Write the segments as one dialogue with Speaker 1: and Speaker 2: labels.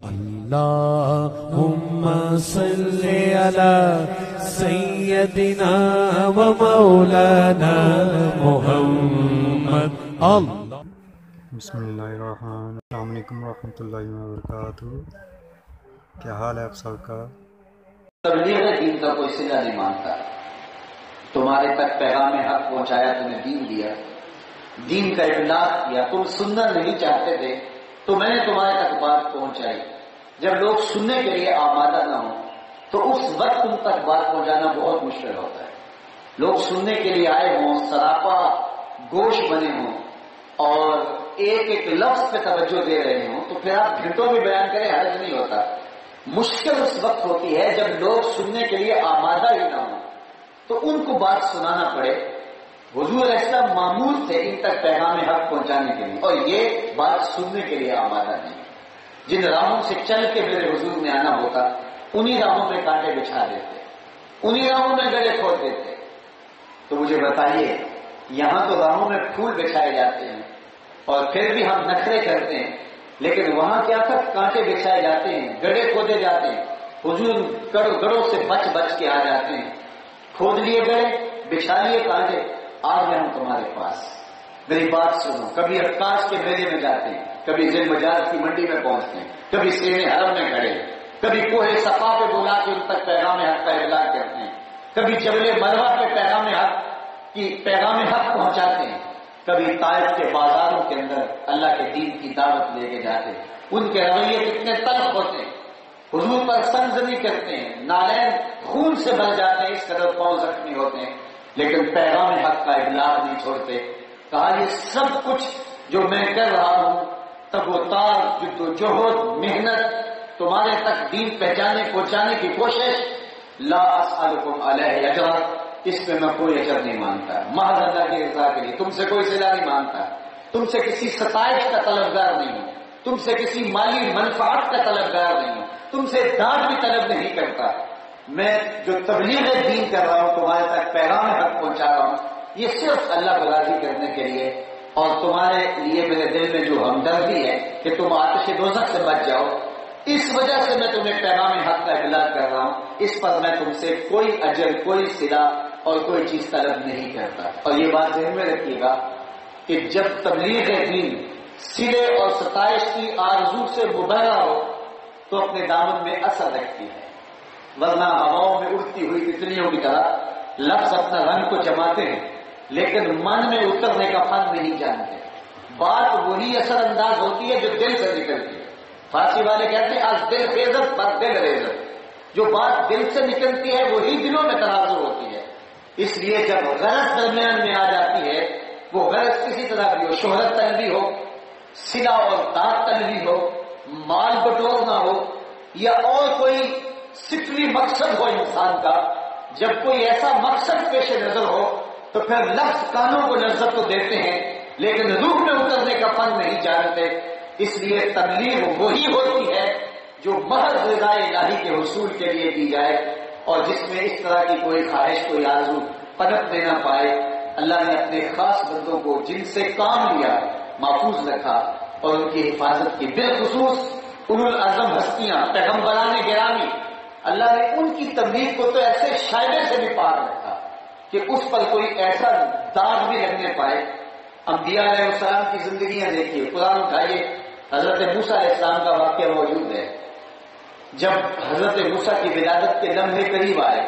Speaker 1: اللهم صل على سيدنا ومولانا محمد.
Speaker 2: بسم اللہ الرحمن. السلام علیکم ورحمۃ اللہ وبرکاتہ. کیا حال ہے آپ سب کا؟
Speaker 3: تبلیغ دین کا کوئی صلہ نہیں مانتا. تمہارے تک پیغام حق پہنچایا، تمہیں دین دیا، دین کا ابلاغ کیا، تم سننا نہیں چاہتے تھے تو میں نے تمہارے تک بات پہنچائی. جب لوگ سننے کے لیے آمادہ نہ ہوں تو اس وقت تم تک بات پہنچانا بہت مشکل ہوتا ہے. لوگ سننے کے لیے آئے ہوں، سراپا گوش بنے ہوں اور ایک ایک لفظ پہ توجہ دے رہے ہوں تو پھر آپ گھنٹوں میں بیان کریں، حرج نہیں ہوتا. مشکل اس وقت ہوتی ہے جب لوگ سننے کے لیے آمادہ ہی نہ ہوں تو ان کو بات سنانا پڑے. حضور علیہ السلام معمول تھے ان تک پیغام حق پہنچانے کے لیے، اور یہ بات سننے کے لیے آمادہ نہیں. جن راہوں سے چل کے میرے حضور میں آنا ہوتا انہی راہوں میں کانٹے بچھا دیتے، انہی راہوں میں گڑے کھود دیتے. تو مجھے بتائیے، یہاں تو راہوں میں پھول بچھائے جاتے ہیں اور پھر بھی ہم نخرے کرتے ہیں، لیکن وہاں کیا تھا؟ کانٹے بچھائے جاتے ہیں، گڑے کھودے جاتے ہیں. حضور گڑوں سے بچ بچ کے آ جاتے ہیں. کھود لیے گڑے، بچھا لیے کانٹے، آ گئے ہوں تمہارے پاس. میری بات سنو. کبھی عکاش کے میلے میں جاتے ہیں، کبھی ذیل مجاز کی منڈی میں پہنچتے ہیں، کبھی سینے حرم میں کھڑے، کبھی کوہ صفا پہ بلا کے ان تک پیغام حق کا ابلاغ کرتے ہیں، کبھی جبل مروہ پہ پیغام حق پہنچاتے ہیں، کبھی طائف کے بازاروں کے اندر اللہ کے دین کی دعوت لے کے جاتے ہیں. ان کے رویے کتنے تلخ ہوتے ہیں، حضور پر سنزنی کرتے ہیں، نالین خون سے بھر جاتے ہیں، اس قدر پاؤں زخمی ہوتے ہیں، لیکن پیغام حق کا ابلاغ نہیں چھوڑتے. کہا یہ سب کچھ جو میں کر رہا ہوں، تب و تار، جد و جہد، محنت، تمہارے تک دین پہنچانے کی کوشش، لا اسألکم علیہ اجرا، اس پہ میں کوئی اجر نہیں مانتا، محض اللہ کی رضا کے لیے. تم سے کوئی صلہ نہیں مانتا، تم سے کسی ستائش کا طلبگار نہیں ہوں، تم سے کسی مالی منفعت کا طلبگار نہیں ہوں، تم سے داد بھی طلب نہیں کرتا. میں جو تبلیغ دین کر رہا ہوں، تمہارے تک پیغام حق پہنچا رہا ہوں، یہ صرف اللہ کو راضی کرنے کے لیے اور تمہارے لیے میرے دل میں جو ہمدردی ہے کہ تم آتش دوزخ سے بچ جاؤ، اس وجہ سے میں تمہیں پیغام حق کا ابلاغ کر رہا ہوں. اس پر میں تم سے کوئی اجر، کوئی صلہ اور کوئی چیز طلب نہیں کرتا. اور یہ بات ذہن میں رکھیے گا کہ جب تبلیغ دین صلے اور ستائش کی آرزو سے مبہرہ ہو تو اپنے دامن میں اثر رکھتی ہے، ورنہ ہواؤں میں اڑتی ہوئی تتلیوں کی طرح لفظ اپنا رنگ کو جماتے ہیں لیکن من میں اترنے کا فن نہیں جانتے. بات وہی اثر انداز ہوتی ہے جو دل سے نکلتی ہے. فارسی والے کہتے ہیں آج دل خیزت پر دل ریزت، جو بات دل سے نکلتی ہے وہی دلوں میں تناظر ہوتی ہے. اس لیے جب غرض درمیان میں آ جاتی ہے، وہ غرض کسی طرح بھی ہو، شہرت طلبی ہو، صلہ اور داد طلبی ہو، مال بٹورنا ہو یا اور کوئی سفلی مقصد ہو انسان کا، جب کوئی ایسا مقصد پیش نظر ہو تو پھر لفظ کانوں کو لذت تو دیتے ہیں لیکن روح میں اترنے کا فن نہیں جانتے. اس لیے تبلیغ وہی ہوتی ہے جو محض رضا الہی کے حصول کے لیے کی جائے اور جس میں اس طرح کی کوئی خواہش، کوئی آرزو پنپ دینا پائے. اللہ نے اپنے خاص بندوں کو جن سے کام لیا محفوظ رکھا اور ان کی حفاظت کی. بالخصوص اولو العزم ہستیاں، پیغمبران گرامی، اللہ نے ان کی تبلیغ کو تو ایسے شائبے سے بھی پار رکھا کہ اس پر کوئی ایسا داغ بھی لگنے پائے. انبیاء علیہ السلام کی زندگیاں دیکھیے، قرآن اٹھائیے، حضرت موسیٰ علیہ السلام کا واقعہ موجود ہے. جب حضرت موسیٰ کی ولادت کے لمحے قریب آئے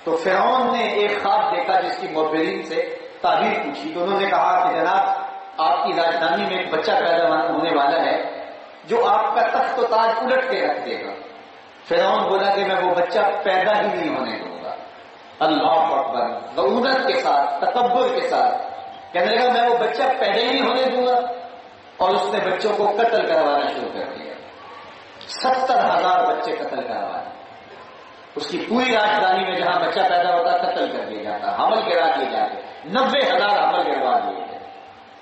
Speaker 3: تو فرعون نے ایک خواب دیکھا جس کی مبررین سے تعبیر پوچھی تو انہوں نے کہا کہ جناب آپ کی راجدھانی میں ایک بچہ پیدا ہونے والا ہے جو آپ کا تخت و تاج الٹ کے رکھ دے گا. فرعون بولا کہ میں وہ بچہ پیدا ہی نہیں ہونے دوں گا. اللہ اکبر، غرورت کے ساتھ، تکبر کے ساتھ کہنے لگا میں وہ بچہ پیدا ہی نہیں ہونے دوں گا. اور اس نے بچوں کو قتل کروانا شروع کر دیا. 70,000 بچے قتل کروائے. اس کی پوری راجدھانی میں جہاں بچہ پیدا ہوتا قتل کر دیا جاتا، حمل کرا دیے جاتے، 90,000 حمل کروا دیے گئے.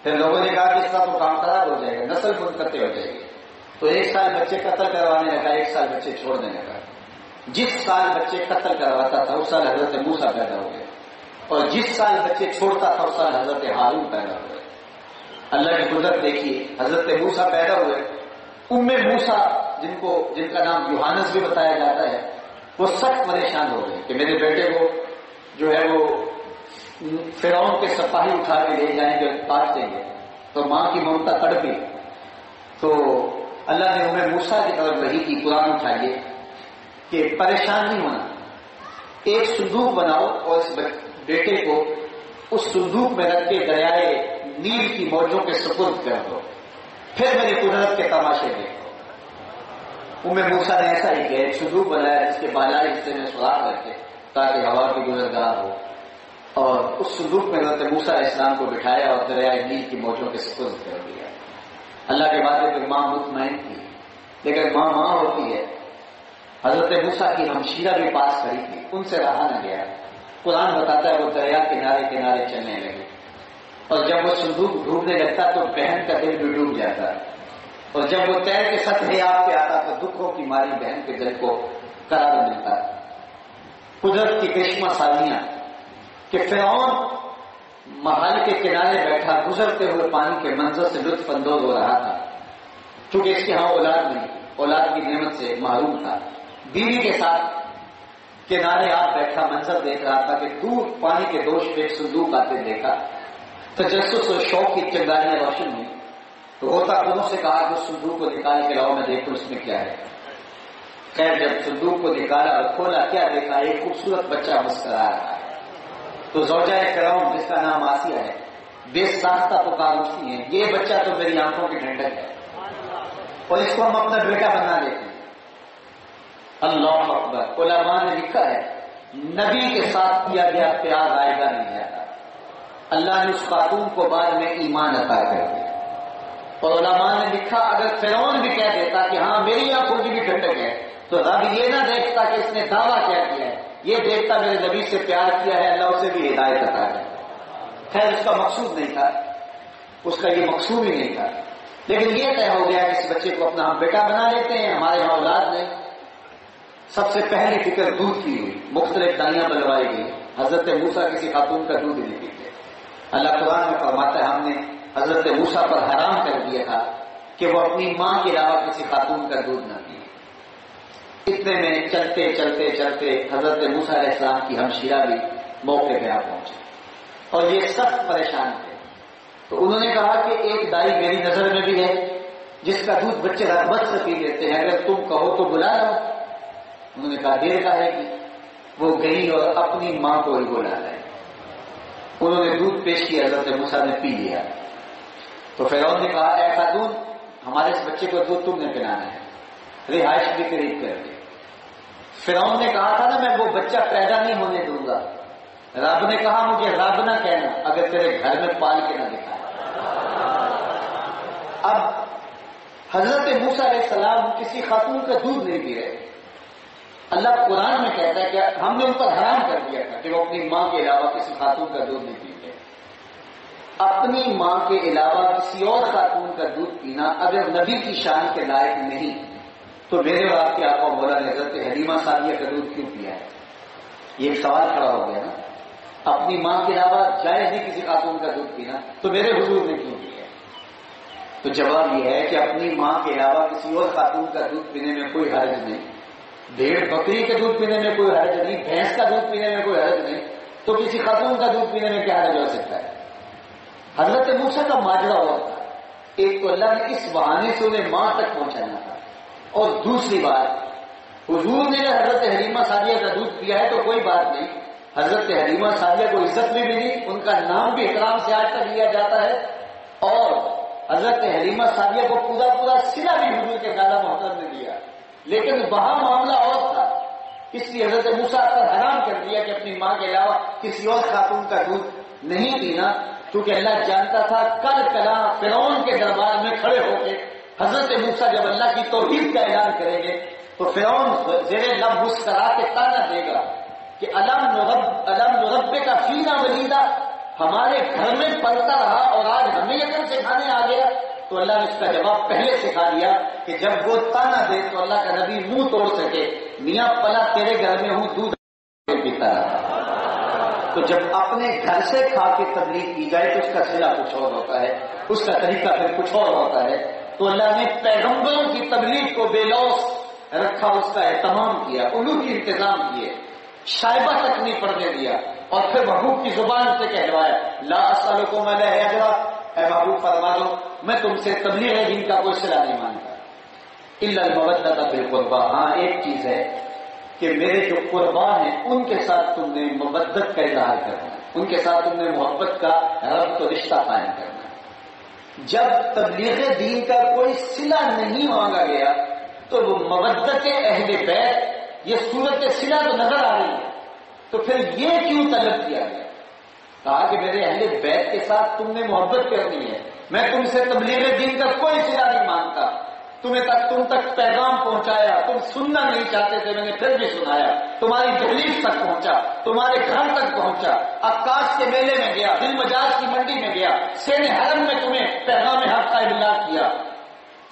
Speaker 3: پھر لوگوں نے کہا کہ اس کا تو کام خراب ہو جائے گا، نسل منقطع ہو جائے گی. تو 1 سال بچے قتل کروانے لگا، 1 سال بچے چھوڑنے لگا. جس سال بچے قتل کرواتا تھا اس سال حضرت موسیٰ پیدا ہو گئے اور جس سال بچے چھوڑتا تھا اس سال حضرت ہارون پیدا ہوئے. اللہ کی قدرت دیکھیے، حضرت موسیٰ پیدا ہوئے، موسیٰ جن کا نام یوحنس بھی بتایا جاتا ہے، وہ سخت پریشان ہو گئے کہ میرے بیٹے کو جو ہے وہ فرعون کے سپاہی اٹھا کے لے جائیں گے، کاٹ دیں گے۔ تو ماں کی ممتا تڑپی، تو اللہ نے انہیں موسیٰ کی طرف وحی کی، قرآن اٹھائیے کہ پریشان نہیں ہونا، ایک صندوق بناؤ اور اس بیٹے کو اس صندوق میں رکھ کے دریائے نیل کی موجوں کے سپرد کر دو، پھر میری قدرت کے تماشے دیکھو۔ موسیٰ نے ایسا ہی کیا، ایک صندوق بنایا جس کے بالائی حصے میں سوراخ رکھے تاکہ ہوا کی گزرگاہ ہو، اور اس صندوق میں حضرت موسیٰ علیہ السلام کو بٹھایا اور دریائے نیل کی موجوں کے سپرد کر دیا۔ اللہ کے وعدے پہ ماں مطمئن تھی، لیکن ماں ہوتی ہے۔ حضرت موسیٰ کی ہمشیرہ بھی پاس کھڑی تھی، ان سے رہا نہ گیا۔ قرآن بتاتا ہے وہ دریا کنارے کنارے چلنے لگے، اور جب وہ صندوق ڈوبنے لگتا تو بہن کا دل بھی ڈوب جاتا، اور جب وہ تیر کے سطح آپ پہ آتا تو دکھوں کی ماری بہن کے دل کو قرار ملتا۔ قدرت کی کرشمہ سازیاں کہ فرعون محل کے کنارے بیٹھا گزرتے ہوئے پانی کے منظر سے لطف اندوز ہو رہا تھا، چونکہ اس کے ہاں اولاد نہیں، اولاد کی نعمت سے محروم تھا۔ بیوی کے ساتھ کنارے آپ بیٹھا منظر دیکھ رہا تھا کہ دور پانی کے دوش پہ ایک صندوق آتے دیکھا، تجسس اور شوق کی چنگاریاں روشن ہوئی، تو ہوتا انہوں سے کہا کہ اس صندوق کو نکال کے لاؤ، میں دیکھوں اس میں کیا ہے۔ خیر جب صندوق کو نکالا اور کھولا، کیا دیکھا؟ ایک خوبصورت بچہ مسکرا رہا ہے۔ تو زوجہ فرعون جس کا نام آسیہ ہے بے ساختہ پکار اٹھتی ہیں، یہ بچہ تو میری آنکھوں کی ٹھنڈک ہے، اور اس کو ہم اپنا بیٹا بنا لیتے ہیں۔ اللہ اکبر! علماء نے لکھا ہے نبی کے ساتھ کیا گیا پیار آئے گا نہیں جاتا۔ اللہ نے اس خاتون کو بعد میں ایمان عطا کر دیا، اور علماء نے لکھا اگر فرعون بھی کہہ دیتا کہ ہاں میری آنکھوں کی بھی ٹھنڈک ہے، تو رب یہ نہ دیکھتا کہ اس نے دعویٰ کیا کیا ہے، یہ دیکھتا میرے نبی سے پیار کیا ہے، اللہ اسے بھی ہدایت عطا ہے۔ خیر اس کا مقصود نہیں تھا، اس کا یہ مقصود ہی نہیں تھا، لیکن یہ طے ہو گیا کہ اس بچے کو اپنا ہم بیٹا بنا لیتے ہیں، ہمارے یہاں اولاد نہیں۔ سب سے پہلی فکر دودھ کی ہوئی، مختلف دائیاں بلوائی گئی۔ حضرت موسیٰ کسی خاتون کا دودھ نہیں پیتے۔ اللہ قرآن میں فرماتا ہے ہم نے حضرت موسیٰ پر حرام کر دیا تھا کہ وہ اپنی ماں کے علاوہ کسی خاتون کا دودھ نہ پیے۔ اتنے میں چلتے چلتے چلتے حضرت موسیٰ علیہ السلام کی ہمشیرہ بھی موقع پہ آ پہنچے، اور یہ سخت پریشان تھے۔ تو انہوں نے کہا کہ ایک دائی میری نظر میں بھی ہے جس کا دودھ بچے رغبت سے پی لیتے ہیں، اگر تم کہو تو بلا لو۔ انہوں نے کہا دیر کا ہے کہ وہ گئی اور اپنی ماں کو ہی بلا لائے۔ انہوں نے دودھ پیش کیا، حضرت موسیٰ نے پی لیا۔ تو فرعون نے کہا اے خاتون ہمارے اس بچے کو دودھ تم نے پلانا ہے، رہائش بھی قریب کر دی۔ فرعون نے کہا تھا نا میں وہ بچہ پیدا نہیں ہونے دوں گا، رب نے کہا مجھے رب نہ کہنا اگر تیرے گھر میں پال کے نہ دکھائے۔ اب حضرت موسیٰ علیہ السلام کسی خاتون کا دودھ نہیں پی رہے۔ اللہ قرآن میں کہتا ہے کہ ہم نے ان پر حرام کر دیا تھا کہ وہ اپنی ماں کے علاوہ کسی خاتون کا دودھ نہیں پیتے۔ اپنی ماں کے علاوہ کسی اور خاتون کا دودھ پینا اگر نبی کی شان کے لائق نہیں تو میرے اور آپ کے آقا مولا نے حضرت حلیمہ سعدیہ کا دودھ کیوں پیا ہے؟ یہ ایک سوال کھڑا ہو گیا نا۔ اپنی ماں کے علاوہ جائز نہیں کسی خاتون کا دودھ پینا، تو میرے حضور نے کیوں پیا؟ تو جواب یہ ہے کہ اپنی ماں کے علاوہ کسی اور خاتون کا دودھ پینے میں کوئی حرج نہیں، بھیڑ بکری کے دودھ پینے میں کوئی حرج نہیں، بھینس کا دودھ پینے میں کوئی حرج نہیں، تو کسی خاتون کا دودھ پینے میں کیا حرج ہو سکتا ہے؟ حضرت موسیٰ کا ماجرا ہوا تھا، ایک تو اللہ نے اس بہانے سے انہیں ماں تک پہنچانا تھا، اور دوسری بات حضور نے حضرت حلیمہ سعدیہ کا دودھ پیا ہے تو کوئی بات نہیں، حضرت حلیمہ سعدیہ کو عزت بھی ملی، ان کا نام بھی احترام سے آج تک لیا جاتا ہے، اور حضرت حلیمہ سعدیہ کو پورا صلہ بھی حضور کے نالہ محترم نے دیا۔ لیکن وہاں معاملہ اور تھا، اس لیے حضرت موسیٰ پر حرام کر دیا کہ اپنی ماں کے علاوہ کسی اور خاتون کا دودھ نہیں پینا، کیونکہ اللہ جانتا تھا کل کلا فرعون کے دربار میں کھڑے ہو کے حضرت موسیٰ جب اللہ کی توحید کا اعلان کریں گے تو فرعون زیر لب مسکرا کے تانا دے گا کہ الم نربک فینا ولیدا، ہمارے گھر میں پلتا رہا اور آج ہمیں یقین سکھانے آ گیا۔ تو اللہ نے اس کا جواب پہلے سکھا دیا کہ جب وہ تانا دے تو اللہ کا نبی منہ توڑ سکے، میاں پلا تیرے گھر میں ہوں دودھ پیتا رہا۔ تو جب اپنے گھر سے کھا کے تبلیغ کی جائے تو اس کا صلہ کچھ اور ہوتا ہے، اس کا طریقہ پھر کچھ اور ہوتا ہے۔ تو اللہ نے پیغمبروں کی تبلیغ کو بے لوث رکھا، اس کا اہتمام کیا، علوم انتظام کیے، شائبہ تک نہیں پڑھنے دیا، اور پھر محبوب کی زبان سے کہلوایا لا اسألکم علیہ اجرا، اے محبوب فرما دو میں تم سے تبلیغ دین کا کوئی صلہ نہیں مانتا، الا المودۃ فی القربى، ہاں ایک چیز ہے کہ میرے جو قربا ہیں ان کے ساتھ تم نے مودت کا اظہار کرنا ہے، ان کے ساتھ تم نے محبت کا ربط و رشتہ قائم کرنا ہے۔ جب تبلیغ دین کا کوئی صلہ نہیں مانگا گیا تو وہ مودت اہل بیت، یہ صورت صلہ تو نظر آ رہی ہے، تو پھر یہ کیوں طلب کیا گیا؟ کہا کہ میرے اہل بیت کے ساتھ تم نے محبت کرنی ہے، میں تم سے تبلیغ دین کا کوئی صلہ نہیں مانگتا، تم تک پیغام پہنچایا، تم سننا نہیں چاہتے تھے، میں نے پھر بھی سنایا، تمہاری دہلیز تک پہنچا، تمہارے گھر تک پہنچا، عکاس کے میلے میں گیا، دل مجاز کی منڈی میں گیا، سین حرم میں تمہیں پیغام حق کا ابلاغ کیا،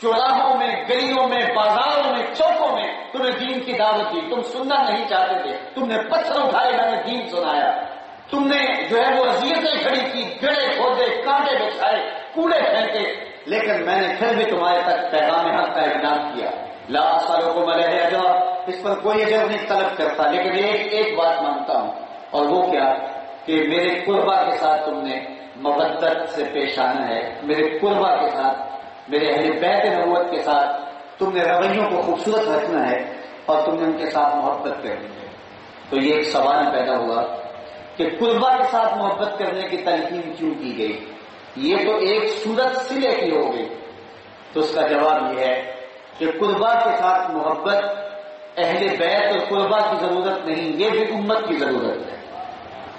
Speaker 3: چوراہوں میں، گلیوں میں، بازاروں میں، چوکوں میں تمہیں دین کی دعوت دی، تم سننا نہیں چاہتے تھے، تم نے پتھر اٹھائے، میں نے دین سنایا، تم نے جو ہے وہ اذیتیں کھڑی کی، گڑے کھودے، کانٹے بچھائے، کوڑے پھینکے، لیکن میں نے پھر بھی تمہارے تک پیغام حق کا ابلاغ کیا، لا اسألکم علیہ اجرا، اس پر کوئی اجر نہیں طلب کرتا، لیکن ایک بات مانتا ہوں، اور وہ کیا کہ میرے قربا کے ساتھ تم نے مودت سے پیش آنا ہے، میرے قربا کے ساتھ، میرے اہل بیت نبوت کے ساتھ تم نے رویوں کو خوبصورت رکھنا ہے، اور تم نے ان کے ساتھ محبت کرنی ہے۔ تو یہ ایک سوال پیدا ہوا کہ قربا کے ساتھ محبت کرنے کی تلقین کیوں کی گئی؟ یہ تو ایک صورت صلے کی ہو گئی، تو اس کا جواب یہ ہے کہ قربا کے ساتھ محبت اہل بیت اور قربا کی ضرورت نہیں، یہ بھی امت کی ضرورت ہے۔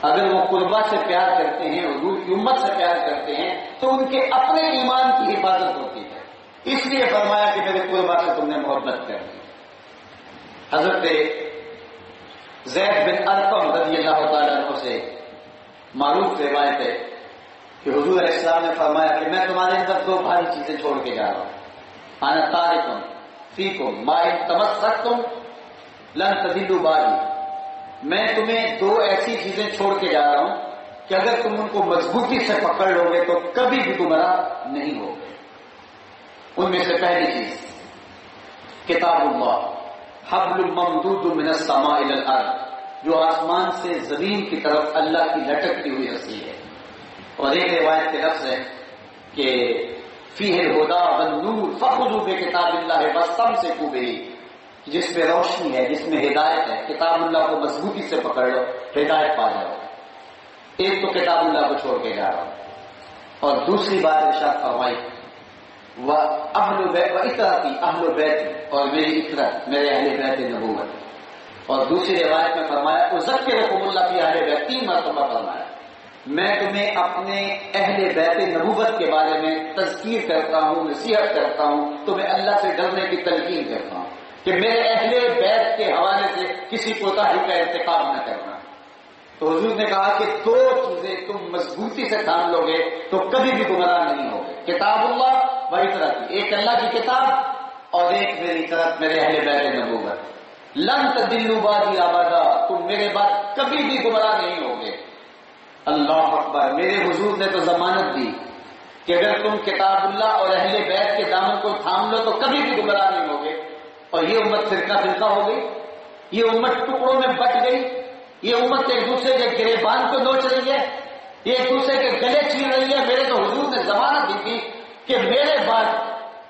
Speaker 3: اگر وہ قربا سے پیار کرتے ہیں، حضور کی امت سے پیار کرتے ہیں، تو ان کے اپنے ایمان کی حفاظت ہوتی ہے، اس لیے فرمایا کہ میرے قربا سے تم نے محبت کرنی ہے۔ حضرت زید بن ارقم رضی اللہ تعالیٰ عنہ سے معروف روایت ہے کہ حضور علیہ السلام نے فرمایا کہ میں تمہارے اندر دو بھاری چیزیں چھوڑ کے جا رہا ہوں، انا تارکم فیکم ما ان تمسکتم لن تضلوا بعدی، میں تمہیں دو ایسی چیزیں چھوڑ کے جا رہا ہوں کہ اگر تم ان کو مضبوطی سے پکڑ لو گے تو کبھی بھی گمراہ نہیں ہوگے۔ ان میں سے پہلی چیز کتاب اللہ، حبل ممدود من السماء الى الارض، جو آسمان سے زمین کی طرف اللہ کی لٹکتی ہوئی رسی ہے۔ اور ایک روایت کے لفظ ہے کہ فیہ الہدی والنور فخذوا بکتاب اللہ واستمسکوا بہ، جس میں روشنی ہے، جس میں ہدایت ہے، کتاب اللہ کو مضبوطی سے پکڑ لو، ہدایت پا جاؤ۔ ایک تو کتاب اللہ کو چھوڑ کے جا رہا ہوں، اور دوسری بات ارشاد فرمائی وَأَهْلُ بَيْتِ وَإِتْرَتِي أَهْلُ بَيْتِ، اور میری اطرت، میرے اہل بیت نبوت۔ اور دوسری روایت میں فرمایا اُذَكِّرُكُمُ اللَّهُ فِي أَهْلِ بَيْتِ، 3 مرتبہ فرمایا میں تمہیں اپنے اہل بیت نبوت کے بارے میں تذکیر کرتا ہوں، نصیحت کرتا ہوں، تمہیں اللہ سے ڈرنے کی تلقین کرتا ہوں کہ میرے اہل بیت کے حوالے سے کسی کوتاہی کا ارتکاب نہ کرنا۔ تو حضور نے کہا کہ دو چیزیں تم مضبوطی سے تھام لو گے تو کبھی بھی گمراہ نہیں ہوگے، کتاب اللہ و اطرتی، ایک اللہ کی کتاب اور ایک میری طرف میرے اہل بیت نبوت۔ لن تضلوا بعدی ابدا، تم میرے بعد کبھی بھی گمراہ نہیں ہوگے۔ اللہ اکبر، میرے حضور نے تو ضمانت دی کہ اگر تم کتاب اللہ اور اہل بیت کے دامن کو تھام لو تو کبھی بھی گمراہ نہیں ہوگے۔ اور یہ امت فرقہ فرقہ ہو گئی، یہ امت ٹکڑوں میں بٹ گئی، یہ امت ایک دوسرے کے گریبان کو نوچ رہی ہے، یہ ایک دوسرے کے گلے چھین رہی ہے۔ میرے تو حضور نے ضمانت دی تھی کہ میرے بعد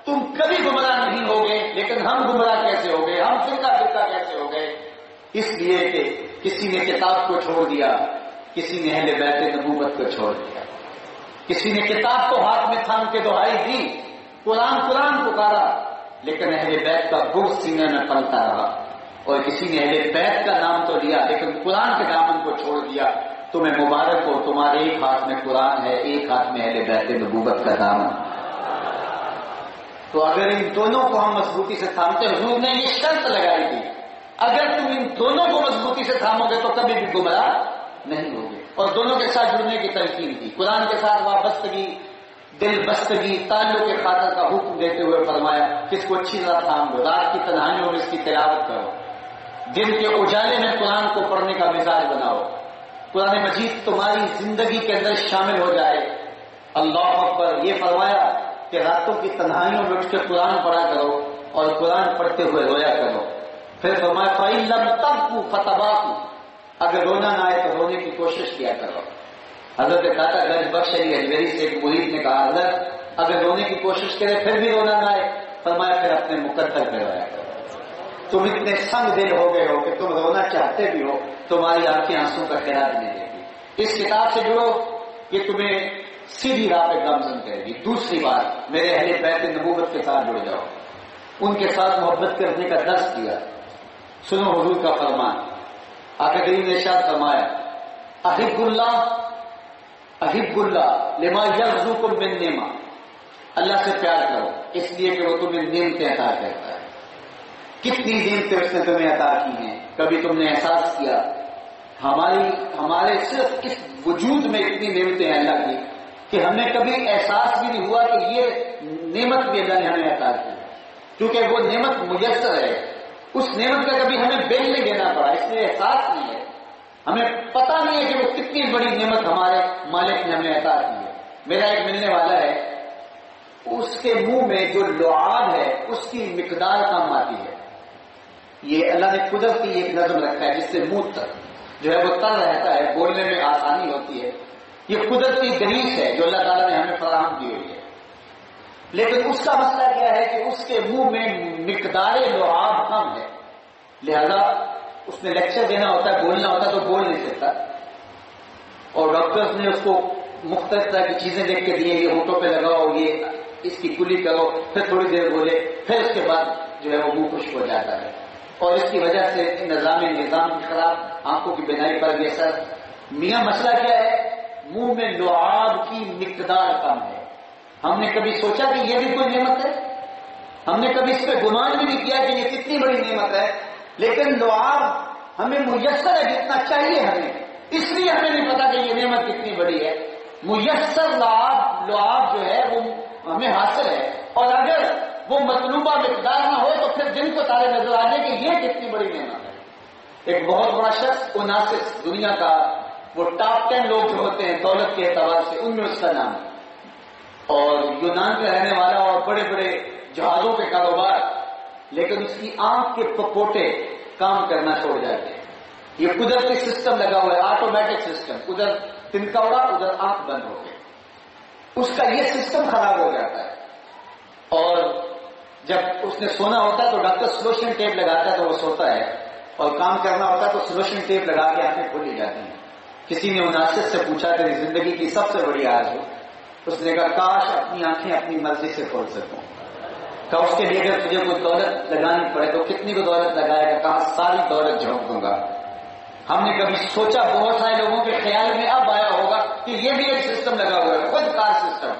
Speaker 3: تم کبھی گمراہ نہیں ہوگے، لیکن ہم گمراہ کیسے ہو گئے، ہم فرقہ فرقہ کیسے ہو گئے؟ اس لیے کہ کسی نے کتاب کو چھوڑ دیا، کسی نے اہل بیت نبوت کو چھوڑ دیا، کسی نے کتاب کو ہاتھ میں تھام کے دہائی دی، قرآن قرآن پکارا، لیکن اہل بیت کا بغض سینے میں پلتا رہا، اور کسی نے اہل بیت کا نام تو لیا لیکن قرآن کے دامن کو چھوڑ دیا۔ تمہیں مبارک ہو، تمہارے ایک ہاتھ میں قرآن ہے، ایک ہاتھ میں اہل بیت نبوت کا دامن۔ تو اگر ان دونوں کو ہم مضبوطی سے تھامتے، حضور نے یہ شرط لگائی تھی اگر تم ان دونوں کو مضبوطی سے تھامو گے تو کبھی بھی گمراہ نہیں ہوگے، اور دونوں کے ساتھ جڑنے کی تلقین کی، قرآن کے ساتھ وابستگی، دل بستگی، تعلق کے خاطر کا حکم دیتے ہوئے فرمایا کہ اس کو اچھی طرح تھام دو، رات کی تنہائیوں میں اس کی تلاوت کرو، دن کے اجالے میں قرآن کو پڑھنے کا مزاج بناؤ، قرآن مجید تمہاری زندگی کے اندر شامل ہو جائے۔ اللہ اکبر، یہ فرمایا کہ راتوں کی تنہائیوں میں اٹھ کے قرآن پڑھا کرو اور قرآن پڑھتے ہوئے رویا کرو. پھر فرمایا فَإِن لَمْ تَبْكُوا فَتَبَاكُوا، اگر رونا نہ آئے تو رونے کی کوشش کیا کرو. حضرت داتا گنج بخش علی اجمیری سے ایک مرید نے کہا حضرت اگر رونے کی کوشش کرے پھر بھی رونا نہ آئے، فرمایا پھر اپنے مقدر پہ رویا کرو. تم اتنے سنگ دل ہو گئے ہو کہ تم رونا چاہتے بھی ہو، تمہاری آنکھیں آنسو کا خیرات نہیں دیتی. اس کتاب سے جڑو، یہ تمہیں سیدھی راہ پہ گامزن کرے گی. دوسری بات، میرے اہل بیت نبوت کے ساتھ جڑ جاؤ، ان کے ساتھ محبت کرنے کا درس دیا. سنو حضور کا فرمان. آقا کریم نے ارشاد فرمایا احب اللہ لما یرزقکم من نعمہ، اللہ سے پیار کرو اس لیے کہ وہ تمہیں نعمتیں عطا کرتا ہے. کتنی نعمتیں اس نے تمہیں عطا کی ہیں، کبھی تم نے احساس کیا؟ ہمارے صرف اس وجود میں اتنی نعمتیں ہیں اللہ کی کہ ہمیں کبھی احساس بھی نہیں ہوا کہ یہ نعمت بھی اللہ نے ہمیں عطا کی، کیونکہ وہ نعمت میسر ہے. اس نعمت کا کبھی ہمیں بیل نہیں دینا پڑا، اس لیے احساس نہیں ہے. ہمیں پتہ نہیں ہے کہ وہ کتنی بڑی نعمت ہمارے مالک نے ہمیں عطا کی ہے. میرا ایک ملنے والا ہے، اس کے منہ میں جو لعاب ہے اس کی مقدار کم آتی ہے. یہ اللہ نے قدرتی ایک نظم رکھا ہے جس سے منہ تک جو ہے وہ تر رہتا ہے، بولنے میں آسانی ہوتی ہے. یہ قدرتی گریس ہے جو اللہ تعالیٰ نے ہمیں فراہم کی ہوئی ہے. لیکن اس کا مسئلہ کیا ہے کہ اس کے منہ میں مقدار لعاب کم ہے، لہذا اس نے لیکچر دینا ہوتا ہے، بولنا ہوتا ہے تو بول نہیں سکتا. اور ڈاکٹرز نے اس کو مختلف طرح کی چیزیں دیکھ کے دیے، یہ ہونٹوں پہ لگاؤ، یہ اس کی کلی کرو، پھر تھوڑی دیر بولے، پھر اس کے بعد جو ہے وہ منہ خشک ہو جاتا ہے. اور اس کی وجہ سے نظام کی خراب، آنکھوں کی بینائی پر بھی اثر. میاں مسئلہ کیا ہے؟ منہ میں لعاب کی مقدار کم ہے. ہم نے کبھی سوچا کہ یہ بھی کوئی نعمت ہے؟ ہم نے کبھی اس پہ گمان بھی نہیں کیا کہ یہ کتنی بڑی نعمت ہے؟ لیکن لعاب ہمیں میسر ہے جتنا چاہیے ہمیں، اس لیے ہمیں نہیں پتا کہ یہ نعمت کتنی بڑی ہے. میسر لعاب جو ہے وہ ہمیں حاصل ہے، اور اگر وہ مطلوبہ مقدار نہ ہو تو پھر دن کو تارے نظر آنے کہ یہ کتنی بڑی نعمت ہے. ایک بہت بڑا شخص اوناسس، دنیا کا وہ ٹاپ 10 لوگ جو ہوتے ہیں دولت کے اعتبار سے، ان میں اس کا نام ہے، اور یونان کا رہنے والا اور بڑے بڑے جہازوں کے کاروبار. لیکن اس کی آنکھ کے پپوٹے کام کرنا چھوڑ جاتے ہیں. یہ قدرتی سسٹم لگا ہوا ہے، آٹومیٹک سسٹم، ادھر تنکا اڑا ادھر آنکھ بند ہو گئی. اس کا یہ سسٹم خراب ہو جاتا ہے، اور جب اس نے سونا ہوتا ہے تو ڈاکٹر سلوشن ٹیپ لگاتا ہے تو وہ سوتا ہے، اور کام کرنا ہوتا ہے تو سلوشن ٹیپ لگا کے آنکھیں کھولی جاتی ہیں. کسی نے مناسب سے پوچھا تیری زندگی کی سب سے بڑی آرز ہو؟ اس نے کہا کاش اپنی آنکھیں اپنی مرضی سے کھول سکوں. کہا اس کے لیے اگر تجھے کوئی دولت لگانی پڑے تو کتنی کو دولت لگائے گا؟ کہا ساری دولت جھونک دوں گا. ہم نے کبھی سوچا؟ بہت سارے لوگوں کے خیال میں اب آیا ہوگا کہ یہ بھی ایک سسٹم لگا ہوا ہے، خود کار سسٹم،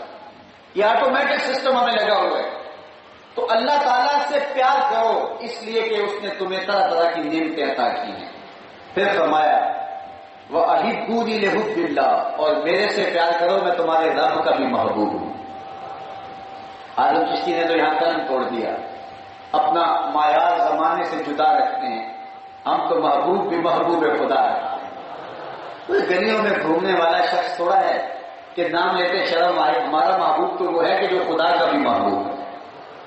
Speaker 3: یہ آٹومیٹک سسٹم ہمیں لگا ہوا ہے. تو اللہ تعالیٰ سے پیار کرو اس لیے کہ اس نے تمہیں طرح طرح کی نعمتیں عطا کی ہیں. پھر فرمایا وَأَحِبُّونِي لِحُبِّ اللَّهِ، اور میرے سے پیار کرو میں تمہارے رب کا بھی محبوب ہوں. اعظم چشتی نے تو یہاں قلم توڑ دیا، اپنا معیار زمانے سے جدا رکھتے ہیں. ہم تو محبوب بھی محبوب خدا ہے. گلیوں میں گھومنے والا شخص تھوڑا ہے کہ نام لیتے شرم آئے. ہمارا محبوب تو وہ ہے کہ جو خدا کا بھی محبوب ہے.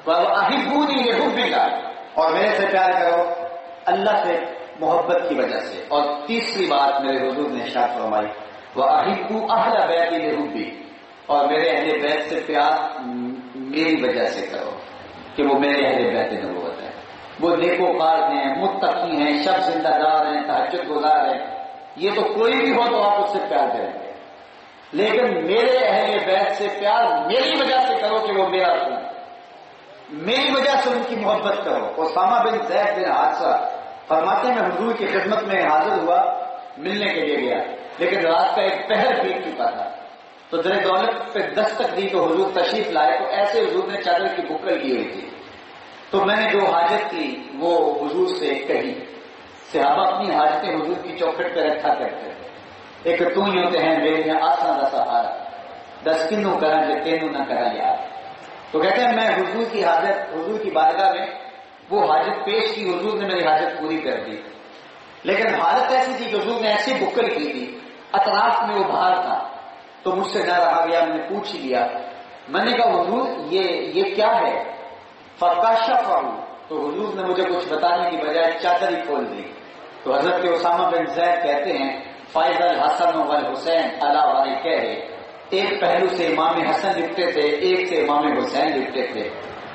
Speaker 3: وَأَحِبُّونِي لِحُبِّ اللَّهِ، اور میرے سے پیار کرو اللہ سے محبت کی وجہ سے. اور تیسری بات میرے حضور نے ارشاد فرمائی وَأَحِبُّوا أَهْلَ بَيْتِي لِحُبِّي، اور میرے اہل بیت سے پیار میری وجہ سے کرو کہ وہ میرے اہل بیت نبوت ہے. وہ نیکوکار ہیں، متقی ہیں، شب زندہ دار ہیں، تہجد گزار ہیں. یہ تو کوئی بھی ہو تو آپ اس سے پیار کریں گے، لیکن میرے اہل بیت سے پیار میری وجہ سے کرو کہ وہ میرا خون، میری وجہ سے ان کی محبت کرو. اسامہ بن زید بن حارثہ فرماتے ہیں میں حضور کی خدمت میں حاضر ہوا، ملنے کے لیے گیا، لیکن رات کا ایک پہر بیت چکا تھا. تو در دولت پہ دستک دی تو حضور تشریف لائے، تو ایسے حضور نے چادر کی بکل کی ہوئی تھی. تو میں نے جو حاجت کی وہ حضور سے کہی. صحابہ اپنی حاجتیں حضور کی چوکھٹ پہ رکھا کرتے تھے. ایک تو ہی ہوتے ہیں میرے یہاں آسان کا سہارا، دس کنوں کرن لے تینوں نہ کرا یار. تو کہتے ہیں میں حضور کی حاجت، حضور کی بارگاہ میں وہ حاجت پیش کی، حضور نے میری حاجت پوری کر دی. لیکن حالت ایسی تھی کہ حضور نے ایسی بکل کی تھی، اطراف میں وہ باہر تھا، تو مجھ سے نہ رہا گیا، میں نے پوچھ ہی لیا میں نے کہا حضور یہ کیا ہے؟ فکاشفہ، تو حضور نے مجھے کچھ بتانے کی بجائے چادر ہی کھول دی. تو حضرت اسامہ بن زید کہتے ہیں فائز الحسن والحسین علی والدیہ، ایک پہلو سے امام حسن لپٹے تھے، ایک سے امام حسین لپٹے تھے.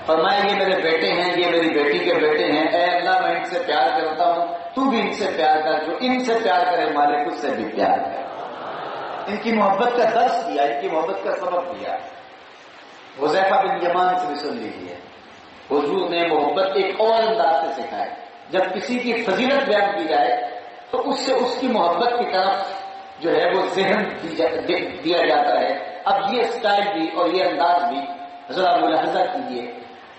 Speaker 3: فرمایا یہ میرے بیٹے ہیں، یہ میری بیٹی کے بیٹے ہیں، اے اللہ میں ان سے پیار کرتا ہوں، تو بھی ان سے پیار کر، جو ان سے پیار کرے مالک اس سے بھی پیار کر. ان کی محبت کا درس دیا، ان کی محبت کا سبب دیا. حذیفہ بن یمان سے بھی سن لیجیے، حضور نے محبت ایک اور انداز سے سکھائے. جب کسی کی فضیلت بیان کی جائے تو اس سے اس کی محبت کی طرف جو ہے وہ ذہن دیا جاتا ہے. اب یہ سٹائل بھی اور یہ انداز بھی ذرا ملاحظہ کیجیے.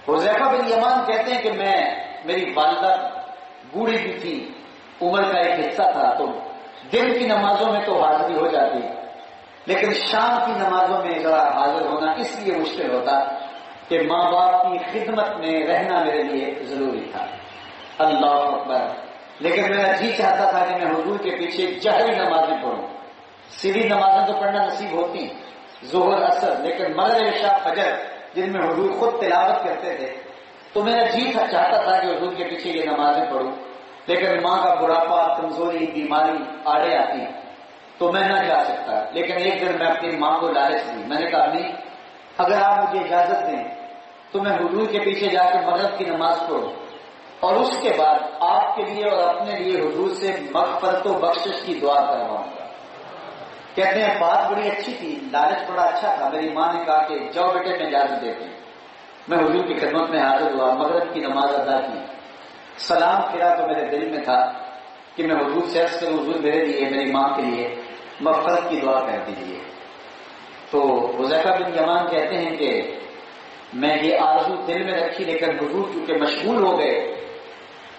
Speaker 3: حذیفہ بن یمان کہتے ہیں کہ میری والدہ بوڑھی بھی تھی، عمر کا ایک حصہ تھا، تو دن کی نمازوں میں تو حاضری ہو جاتی، لیکن شام کی نمازوں میں ذرا حاضر ہونا اس لیے مشکل ہوتا کہ ماں باپ کی خدمت میں رہنا میرے لیے ضروری تھا. اللہ اکبر. لیکن میرا جی چاہتا تھا کہ میں حضور کے پیچھے جہری نمازیں پڑھوں. سیدھی نمازیں تو پڑھنا نصیب ہوتی، ظہر اثر، لیکن مغرب عشاء فجر جن میں حضور خود تلاوت کرتے تھے، تو میرا جی چاہتا تھا کہ حضور کے پیچھے یہ نمازیں پڑھوں. لیکن ماں کا بڑھاپا، کمزوری، بیماری آڑے آتی تو میں نہ جا سکتا. لیکن ایک دن میں اپنی ماں کو لالچ دی، میں نے کہا امی اگر آپ مجھے اجازت دیں تو میں حضور کے پیچھے جا کے مغرب کی نماز پڑھوں اور اس کے بعد آپ کے لیے اور اپنے لیے حضور سے مغفرت و بخشش کی دعا کرواؤں گا. کہتے ہیں بات بڑی اچھی تھی، لالچ بڑا اچھا تھا. میری ماں نے کہا کہ جاؤ بیٹے میں اجازت دیتی ہوں. میں حضور کی خدمت میں حاضر ہوا، مغرب کی نماز ادا کی، سلام پھرا تو میرے دل میں تھا کہ میں حضور سے عرض کروں حضور میرے لیے، میری ماں کے لیے مغفرت کی دعا کر دیجیے. تو حذیفہ بن یمان کہتے ہیں کہ میں یہ آرزو دل میں رکھی، لیکن حضور چونکہ مشغول ہو گئے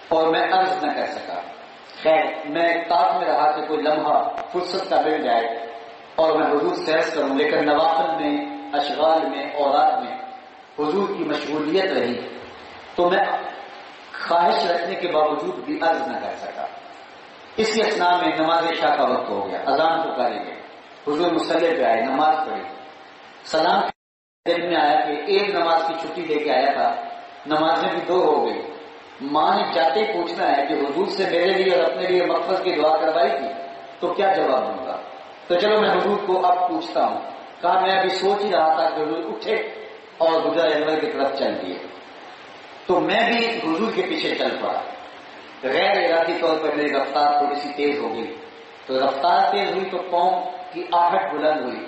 Speaker 3: اور میں عرض نہ کر سکا. خیر میں تاب میں رہا کہ کوئی لمحہ فرصت کا مل جائے اور میں حضور سے عرض کروں. لیکن نوافل میں، اشغال میں، اوراد میں حضور کی مشغولیت رہی تو میں خواہش رکھنے کے باوجود بھی عرض نہ کر سکا. اسی اثناء میں نماز عشاء کا وقت ہو گیا، اذان پکاری گئی، حضور مصلی پہ آئے، نماز پڑھی. سلام دل میں آیا کہ ایک نماز کی چھٹی لے کے آیا تھا، نمازیں بھی 2 ہو گئی. ماں نے جاتے پوچھنا ہے کہ حضور سے میرے لیے اور اپنے لیے مغفرت کی دعا کروائی تھی تو کیا جواب دوں گا. تو چلو میں حضور کو اب پوچھتا ہوں. کہا میں ابھی سوچ ہی رہا تھا کہ حضور اٹھے اور گجرا انور کی طرف چل دیے. تو میں بھی حضور کے پیچھے چل پڑا. غیر ارادی طور پر میری رفتار تھوڑی سی تیز ہو گئی، تو رفتار تیز ہوئی تو پاؤں کی آہٹ بلند ہوئی.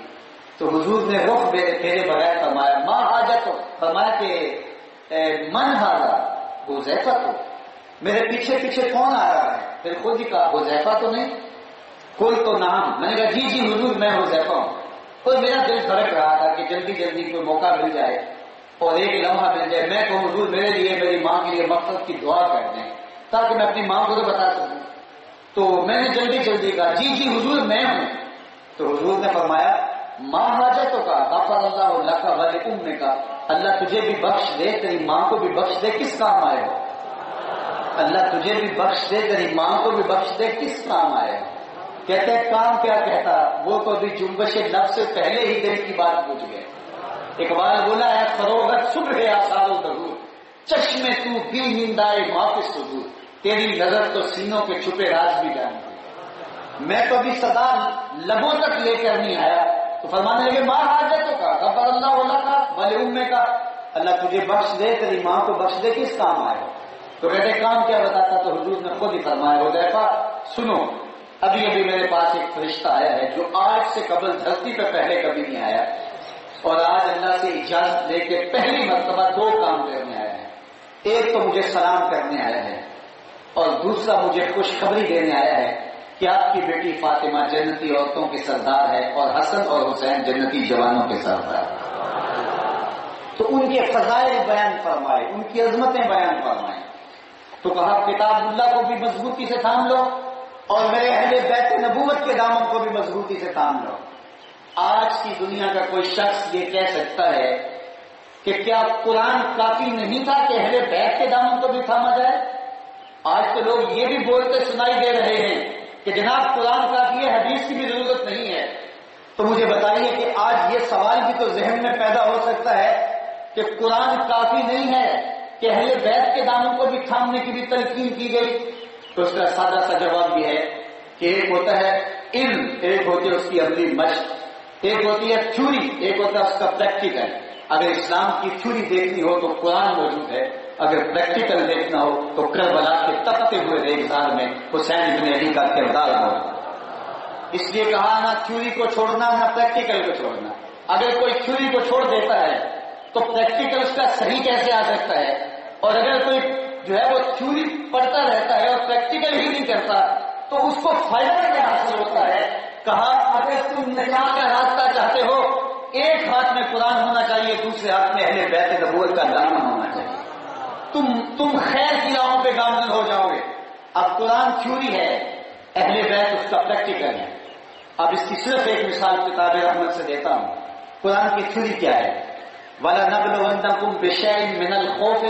Speaker 3: تو حضور نے رخ پھیرے بغیر فرمایا ماں حاجت ہو، فرمایا کہ من حاضر حذیفہ تو، میرے پیچھے پیچھے کون آ رہا ہے؟ پھر خود ہی کہا حذیفہ تو نہیں؟ کل تو نام. میں نے کہا جی حضور میں حذیفہ ہوں. اور میرا دل دھڑک رہا تھا کہ جلدی جلدی کوئی موقع مل جائے اور ایک لمحہ مل جائے میں کہوں حضور میرے لیے، میری ماں کے لیے مغفرت کی دعا کر دیں تاکہ میں اپنی ماں کو تو بتا سکوں. تو میں نے جلدی جلدی کہا جی حضور میں ہوں. تو حضور نے فرمایا ماں حاجتوں کا غفر اللہ لک ولأمک، اللہ تجھے بھی بخش دے، تیری ماں کو بھی بخش دے، کس کام آئے ہو؟ اللہ تجھے بھی بخش دے، تیری ماں کو بھی بخش دے، کس کام آئے ہو؟ کہتے ہیں کام کیا کہتا، وہ تو ابھی جنبش نفس سے پہلے ہی دل کی بات پوچھ گئے. اقبال بولا ہے فروغت صبح آثار و ظہور، چشمے تو بھی نیندائے ماں کے صدور، تیری نظر تو سینوں کے چھپے راز بھی جانتی. میں تو ابھی صدا لبوں تک لے کر نہیں آیا. تو فرمانے لگے ماں حاجتوں کا غفر اللہ لک ولأمک، اللہ تجھے بخش دے، تیری ماں کو بخش دے، کس کام آئے ہو؟ تو کہتے کام کیا بتاتا؟ تو حضور نے خود ہی فرمایا حذیفہ سنو، ابھی ابھی میرے پاس ایک فرشتہ آیا ہے جو آج سے قبل دھرتی پہ پہلے کبھی نہیں آیا، اور آج اللہ سے اجازت لے کے پہلی مرتبہ 2 کام کرنے آیا ہے. ایک تو مجھے سلام کرنے آیا ہے اور دوسرا مجھے خوشخبری دینے آیا ہے کہ آپ کی بیٹی فاطمہ جنتی عورتوں کی سردار ہے اور حسن اور حسین جنتی جوانوں کے سردار. تو ان کے فضائل بیان فرمائے، ان کی عظمتیں بیان فرمائیں. تو کہا کتاب اللہ کو بھی مضبوطی سے تھام لو اور میرے اہل بیت نبوت کے دامن کو بھی مضبوطی سے تھام لو. آج کی دنیا کا کوئی شخص یہ کہہ سکتا ہے کہ کیا قرآن کافی نہیں تھا کہ اہل بیت کے دامن کو بھی تھاما جائے؟ آج تو لوگ یہ بھی بولتے سنائی دے رہے ہیں کہ جناب قرآن کافی ہے، حدیث کی بھی ضرورت نہیں ہے. تو مجھے بتائیے کہ آج یہ سوال بھی تو ذہن میں پیدا ہو سکتا ہے کہ قرآن کافی نہیں ہے کہ اہل بیت کے دامن کو بھی تھامنے کی بھی تلقین کی گئی؟ تو اس کا سادہ سا جواب یہ ہے کہ ایک ہوتا ہے علم، ایک ہوتی ہے اس کی عملی مشق، ایک ہوتی ہے تھیوری، ایک ہوتا ہے اس کا پریکٹیکل۔ اگر اسلام کی تھیوری دیکھنی ہو تو قرآن موجود ہے، اگر پریکٹیکل دیکھنا ہو تو کربلا کے تپتے ہوئے ریگزار میں حسین ابن علی کا کردار موجود ہے۔ اس لیے کہا نہ تھیوری کو چھوڑنا نہ پریکٹیکل کو چھوڑنا۔ اگر کوئی تھیوری کو چھوڑ دیتا ہے تو پریکٹیکل اس کا صحیح کیسے آ سکتا ہے؟ اور اگر کوئی جو ہے وہ تھیوری پڑھتا رہتا ہے اور پریکٹیکل ہی نہیں کرتا تو اس کو فائدہ کیا حاصل ہوتا ہے؟ کہا اگر تم نجات کا راستہ چاہتے ہو، ایک ہاتھ میں قرآن ہونا چاہیے، دوسرے ہاتھ میں اہل بیت نبوت کا دامن ہونا چاہیے، تم خیر کی راہوں پہ گامزن ہو جاؤ گے۔ اب قرآن تھیوری ہے، اہل بیت اس کا پریکٹیکل ہے۔ اب اس کی صرف ایک مثال کتاب رحمت سے دیتا ہوں۔ قرآن کی تھیوری کیا ہے؟ وَلَنَبْلُوَنَّكُمْ بِشَيْءٍ مِّنَ الْخَوْفِ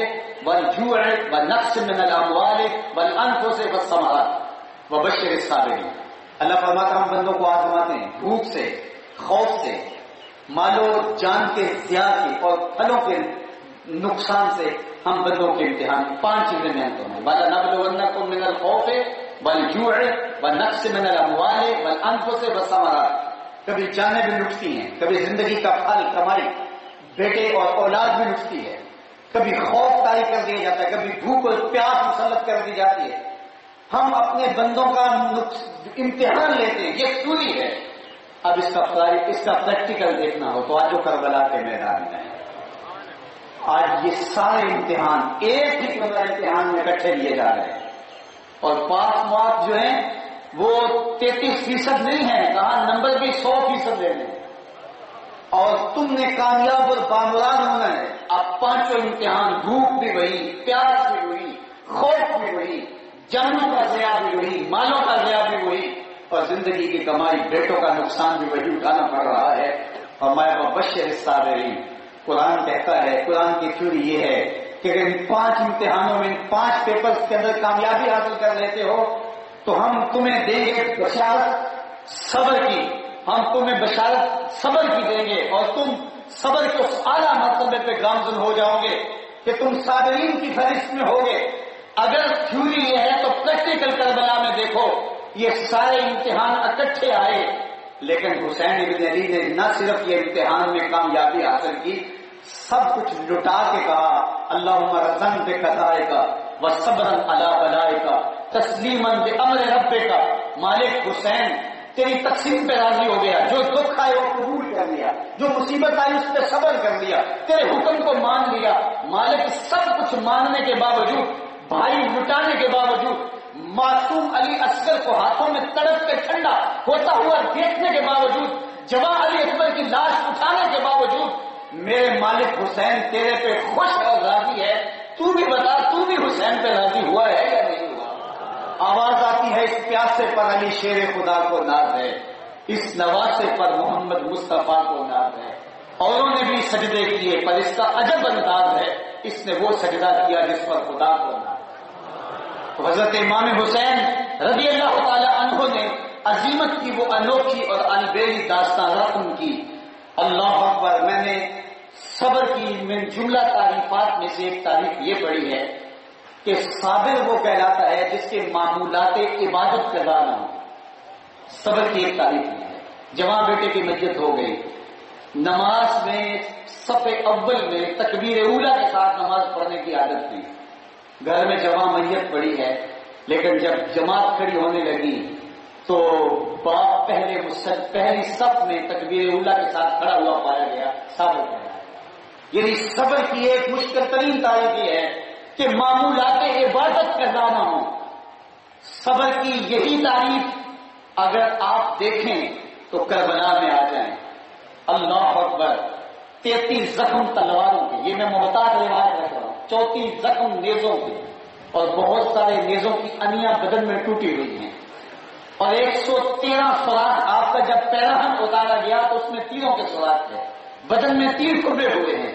Speaker 3: وَالْجُوعِ وَنَقْصٍ مِّنَ الْأَمْوَالِ وَالْأَنفُسِ وَالثَّمَرَاتِ وَبَشِّرِ الصَّابِرِينَ۔ اللہ فرماتا ہم بندوں کو آزماتے ہیں بھوک سے، خوف سے، مال و جان کے ضیاع کی اور پھلوں کے نقصان سے ہم بندوں کے امتحان 5 چیزیں محنتوں میں۔ وَلَنَبْلُوَنَّكُمْ مِّنَ الْخَوْفِ وَالْجُوعِ وَنَقْصٍ مِّنَ الْأَمْوَالِ وَالْأَنفُسِ وَالثَّمَرَاتِ۔ کبھی جانیں بھی لٹتی ہیں، کبھی زندگی کا پھل کمائی بیٹے اور اولاد بھی لٹتی ہے، کبھی خوف طاری کر دیا جاتا ہے، کبھی بھوک اور پیاس مسلط کر دی جاتی ہے۔ ہم اپنے بندوں کا امتحان لیتے ہیں، یہ تھیوری ہے۔ اب اس کا پریکٹیکل دیکھنا ہو تو آج جو کربلا کے میدان میں ہے، آج یہ سارے امتحان ایک ہی امتحان میں اکٹھے لیے جا رہے ہیں، اور پاس مارک جو ہیں وہ 33% نہیں ہے، کہاں نمبر بھی 100% لینے ہیں، اور تم نے کامیاب اور بامراد ہونا ہے۔ اب 5 امتحان، بھوک بھی وہی، پیاس بھی وہی، خوف بھی وہی، جانوں کا ضیاع بھی وہی، مالوں کا ضیاع بھی وہی، اور زندگی کی کمائی بیٹوں کا نقصان بھی وہی اٹھانا پڑ رہا ہے۔ اور میں وبشر الصابرین، قرآن کہتا ہے، قرآن کی تھیوری یہ ہے کہ اگر ان 5 امتحانوں میں، ان 5 پیپرز کے اندر کامیابی حاصل کر لیتے ہو تو ہم تمہیں دیں گے بشارت صبر کی، ہم تمہیں بشارت صبر کی دیں گے، اور تم صبر کے اس اعلیٰ مرتبے پہ گامزن ہو جاؤ گے کہ تم صابرین کی فہرست میں ہوگے۔ اگر تھیوری یہ ہے تو پریکٹیکل کربلا میں دیکھو، یہ سارے امتحان اکٹھے آئے، لیکن حسین ابن علی نے نہ صرف یہ امتحان میں کامیابی حاصل کی، سب کچھ لٹا کے کہا اللہم رضن بقضائک وصبرا علی بلائک تسلیما بامر ربک۔ مالک حسین تیری تقسیم پہ راضی ہو گیا، جو دکھ آئے وہ قبول کر لیا، جو مصیبت آئی اس پہ صبر کر لیا، تیرے حکم کو مان لیا۔ مالک سب کچھ ماننے کے باوجود، بھائی لٹانے کے باوجود، معصوم علی اصغر کو ہاتھوں میں تڑپ کے ٹھنڈا ہوتا ہوا دیکھنے کے باوجود، جوان علی اکبر کی لاش اٹھانے کے باوجود، میرے مالک حسین تیرے پہ خوش اور راضی ہے۔ تو بھی بتا، تو بھی حسین پہ راضی ہوا ہے یا نہیں ہوا؟ آواز آتی ہے اس پیاسے پر علی شیر خدا کو ناز ہے، اس نواسے پر محمد مصطفیٰ کو ناز ہے۔ اوروں نے بھی سجدے کیے پر اس کا عجب انداز ہے، اس نے وہ سجدہ کیا جس پر خدا کو ناز ہے۔ حضرت امام حسین رضی اللہ تعالی عنہ نے عظیمت کی وہ انوکھی اور البیلی داستان رقم کی۔ اللہ اکبر، میں نے صبر کی من جملہ تعریفات میں سے ایک تعریف یہ پڑھی ہے کہ صابر وہ کہلاتا ہے جس کے معمولات عبادت کرنا نہ ہو۔ صبر کی ایک تعریف یہ ہے۔ جوان بیٹے کی میت ہو گئی، نماز میں صف اول میں تکبیر اولیٰ کے ساتھ نماز پڑھنے کی عادت تھی، گھر میں جمع میت پڑی ہے، لیکن جب جماعت کھڑی ہونے لگی تو باپ پہلی صف میں تکبیر اولیٰ کے ساتھ کھڑا ہوا پایا گیا، صابر کہلایا۔ یعنی صبر کی ایک مشکل ترین تعریف یہ ہے کہ معمولات عبادت کرنا نہ ہو۔ صبر کی یہی تعریف اگر آپ دیکھیں تو کربلا میں آ جائیں۔ اللہ اکبر، 33 زخم تلواروں کے، یہ میں محتاط روایت رکھ رہا ہوں، 34 زخم نیزوں کے، اور بہت سارے نیزوں کی انیاں بدن میں ٹوٹی ہوئی ہیں، اور 113 سوراخ۔ آپ کا جب پیراہن اتارا گیا تو اس میں تیروں کے سوراخ تھے، بدن میں تیر ٹھبے ہوئے ہیں،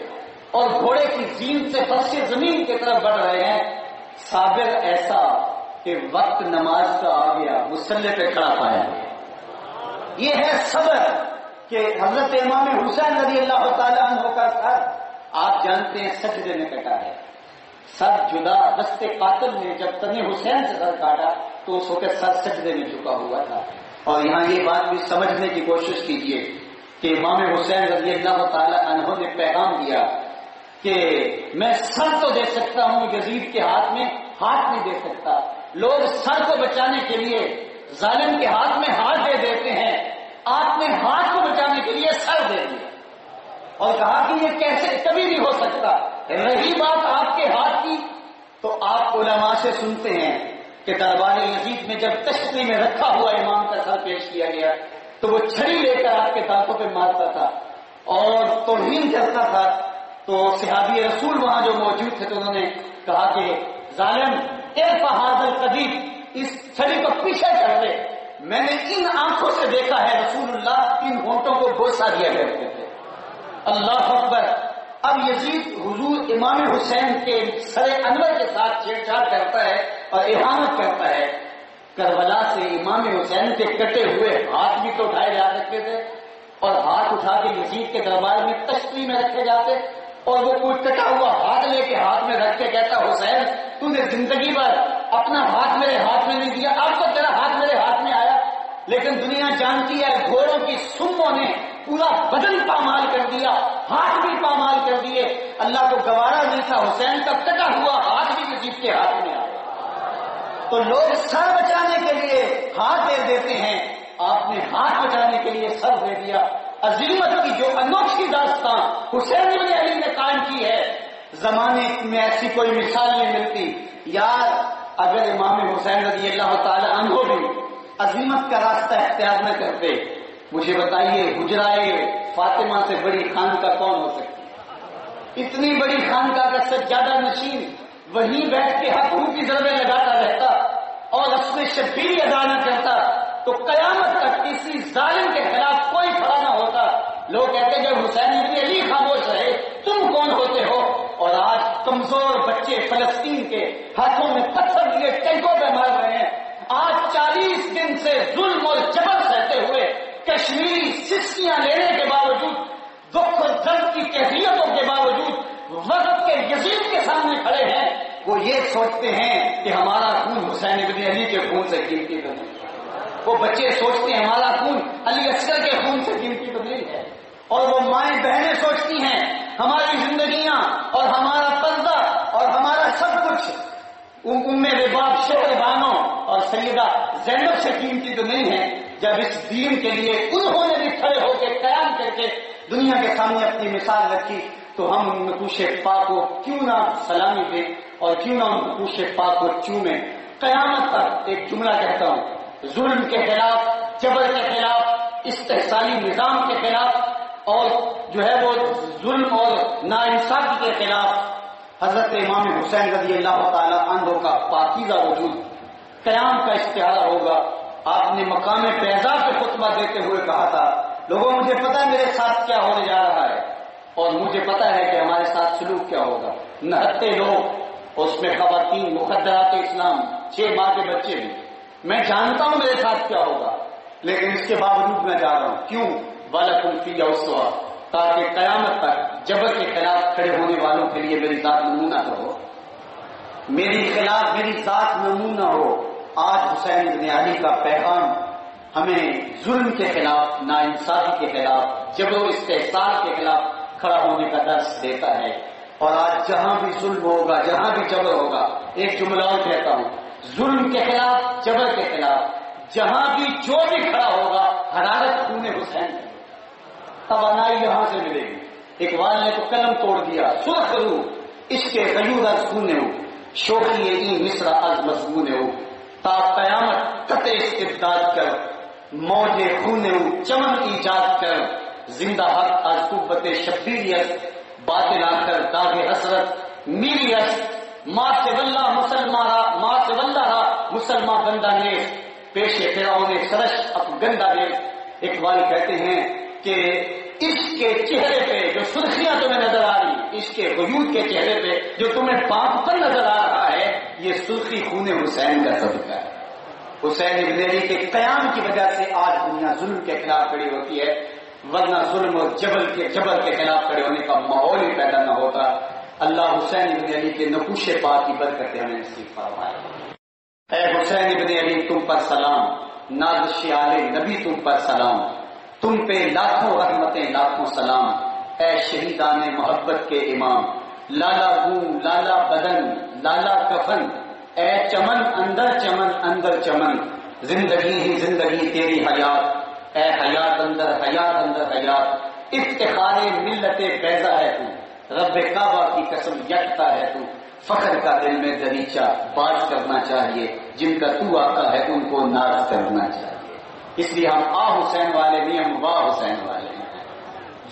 Speaker 3: اور گھوڑے کی زین سے فرش زمین کی طرف بڑھ رہے ہیں۔ صابر ایسا کہ وقت نماز کا آ گیا، مصلی پہ کھڑا پایا گیا۔ یہ ہے صبر۔ کہ حضرت امام حسین رضی اللہ تعالیٰ عنہ کا سر آپ جانتے ہیں سجدے میں کٹا ہے، سر جدا، دست قاتل نے جب تن حسین سے سر کاٹا تو اس وقت سر سجدے میں جھکا ہوا تھا۔ اور یہاں یہ بات بھی سمجھنے کی کوشش کیجئے کہ امام حسین رضی اللہ تعالیٰ عنہ نے پیغام دیا کہ میں سر تو دے سکتا ہوں، یزید کے ہاتھ میں ہاتھ نہیں دے سکتا۔ لوگ سر کو بچانے کے لیے ظالم کے ہاتھ میں ہاتھ دے دیتے ہیں، آپ نے ہاتھ کو بچانے کے لیے سر دے دیا اور کہا کہ یہ کیسے، کبھی نہیں ہو سکتا۔ رہی بات آپ کے ہاتھ کی تو آپ علماء سے سنتے ہیں کہ دربار یزید میں جب تشریح میں رکھا ہوا امام کا سر پیش کیا گیا تو وہ چھڑی لے کر آپ کے دانتوں پہ مارتا تھا اور توہین کرتا تھا۔ تو صحابی رسول وہاں جو موجود تھے تو انہوں نے کہا کہ ظالم ارفع ھذا القدیب، اس چھڑی کو پیچھے کر دے، میں نے ان آنکھوں سے دیکھا ہے رسول اللہ ان ہونٹوں کو بوسہ دیا کرتے تھے۔ اللہ اکبر۔ اب یزید حضور امام حسین کے سر انور کے ساتھ چھیڑ چھاڑ کرتا ہے اور اہانت کرتا ہے۔ کربلا سے امام حسین کے کٹے ہوئے ہاتھ بھی تو اٹھائے جا سکتے تھے اور ہاتھ اٹھا کے یزید کے دربار میں تشریح میں رکھے جاتے، اور وہ کوئی کٹا ہوا ہاتھ لے کے ہاتھ میں رکھ کے کہتا حسین تو نے زندگی بھر اپنا ہاتھ میرے ہاتھ میں نہیں دیا، اب تو تیرا ہاتھ میرے ہاتھ میں آیا۔ لیکن دنیا جانتی ہے گھوڑوں کی سموں نے پورا بدن پامال کر دیا، ہاتھ بھی پامال کر دیے، اللہ کو گوارا نہیں تھا حسین کا کٹا ہوا ہاتھ بھی یزید کے ہاتھ میں آیا۔ تو لوگ سر بچانے کے لیے ہاتھ دے دیتے ہیں، آپ نے ہاتھ بچانے کے لیے سر دے دیا۔ عظیمت کی جو انوکھی داستان حسین بن علی نے قائم کی ہے، زمانے میں ایسی کوئی مثال نہیں ملتی۔ یار اگر امام حسین رضی اللہ تعالی عنہ بھی عظیمت کا راستہ اختیار نہ کرتے، مجھے بتائیے حجرائے فاطمہ سے بڑی خانقاہ کون ہو سکتی؟ اتنی بڑی خانقاہ کا سجادہ نشین وہیں بیٹھ کے حقوق کی ضربیں لگاتا رہتا اور اپنے شبیری ادا نہ کرتا تو قیامت تک کسی ظالم کے خلاف کوئی کھڑا نہ ہوتا۔ لوگ کہتے جب حسین بن علی خاموش رہے تم کون ہوتے ہو؟ اور آج کمزور بچے فلسطین کے ہاتھوں میں پتھر لیے ٹینکوں پہ مار رہے ہیں۔ آج 40 دن سے ظلم اور جبر سہتے ہوئے کشمیری سسکیاں لینے کے باوجود، دکھ اور درد کی کیفیتوں کے باوجود وقت کے یزید کے سامنے کھڑے ہیں، وہ یہ سوچتے ہیں کہ ہمارا خون حسین بن علی کے خون سے قیمتی تو نہیں۔ وہ بچے سوچتے ہیں ہمارا خون علی اصغر کے خون سے قیمتی تو نہیں ہے، اور وہ مائیں بہنیں سوچتی ہیں ہماری زندگیاں اور ہمارا پردہ اور ہمارا سب کچھ ام رباب شہر بانو اور سیدہ زینب سے قیمتی تو نہیں ہے۔ جب اس دین کے لیے انہوں نے بھی کھڑے ہو کے قیام کر کے دنیا کے سامنے اپنی مثال رکھی تو ہم نقوش پاک کو کیوں نہ سلامی دیں اور کیوں نہ نقوش پاک کو چومیں۔ قیامت تک ایک جملہ کہتا ہوں، ظلم کے خلاف، جبر کے خلاف، استحصالی نظام کے خلاف اور جو ہے وہ ظلم اور ناانصافی کے خلاف حضرت امام حسین رضی اللہ تعالی عنہ کا پاکیزہ وجود قیام کا اشتہار ہوگا۔ آپ نے مقام بیضا پہ خطبہ دیتے ہوئے کہا تھا لوگوں مجھے پتا ہے میرے ساتھ کیا ہونے جا رہا ہے اور مجھے پتا ہے کہ ہمارے ساتھ سلوک کیا ہوگا۔ نہتے لوگ، اس میں خواتین، مخدرات اسلام، 6 ماہ کے بچے بھی، میں جانتا ہوں میرے ساتھ کیا ہوگا، لیکن اس کے باوجود میں جا رہا ہوں۔ کیوں؟ وَلَكُمْ فِيهَا أُسْوَةٌ، تاکہ قیامت تک جبر کے خلاف کھڑے ہونے والوں کے لیے میری ذات نمونہ ہو، میری خلاف میری ذات نمونہ ہو۔ آج حسین بن علی کا پیغام ہمیں ظلم کے خلاف، ناانصافی کے خلاف، جبر و استحصال کے خلاف کھڑا ہونے کا درس دیتا ہے۔ اور آج جہاں بھی ظلم ہوگا، جہاں بھی جبر ہوگا، ایک جملہ اور کہتا ہوں، ظلم کے خلاف، جبر کے خلاف جہاں بھی جو بھی کھڑا ہوگا حرارت خون حسین ہے، توانائی یہاں سے ملے گی۔ اقبال نے تو قلم توڑ دیا، سرخ روح عشق غیور از خون ہو، شوخی این مصر از مضمون ہو، تا قیامت قطع استبداد کر، موج خون ہو چمن ایجاد کر، زندہ حق از قوت شبیریت، باطل آ کر داغ حسرت میریت، ماں سے واللہ مسلمان بندہ نے پیش فرعون سرش افگندہ نے۔ اقبال کہتے ہیں کہ عشق کے چہرے پہ جو سرخیاں تمہیں نظر آ رہی، عشق کے غیور کے چہرے پہ جو تمہیں پاک پر نظر آ رہا ہے، یہ سرخی خون حسین کا صدقہ ہے۔ حسین ابن علی کے قیام کی وجہ سے آج دنیا ظلم کے خلاف کھڑی ہوتی ہے۔ ورنہ ظلم اور جبر کے خلاف کھڑے ہونے کا ماحول ہی پیدا نہ ہوتا۔ اللہ حسین ابن علی کے نقوش پاک کی برکتیں ہمیں نصیب فرمائے۔ اے حسین ابن علی تم پر سلام، نازش آل نبی تم پر سلام، تم پہ لاکھوں رحمتیں لاکھوں سلام، اے شہیدان محبت کے امام، لالا گوں لالا بدن لالا کفن، اے چمن اندر چمن، زندگی ہی زندگی تیری حیات، اے حیات اندر حیات، افتخار ملت بیضا ہے تو، رب کعبہ کی قسم یکتا ہے تو، فخر کا دل میں دریچہ بات کرنا چاہیے، جن کا تو آقا ہے ان کو ناز کرنا چاہیے۔ اس لیے ہم حسین والے نہیں، ہم واہ حسین والے ہیں۔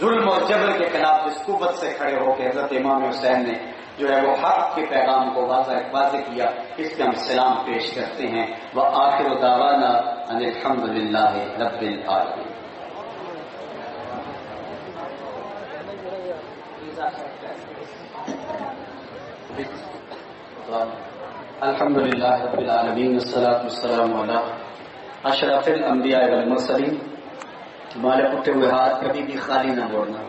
Speaker 3: ظلم اور جبر کے خلاف جس قوت سے کھڑے ہو کے حضرت امام حسین نے جو ہے وہ حق کے پیغام کو واضح کیا، اس پہ ہم سلام پیش کرتے ہیں۔ وآخر دعوانا ان الحمدللہ رب العالمین۔ الحمدللہ رب العالمین والصلاۃ والسلام علی اشرف الانبیاء والمرسلین۔ تمہارے اٹھے ہوئے ہاتھ کبھی بھی خالی نہ موڑنا،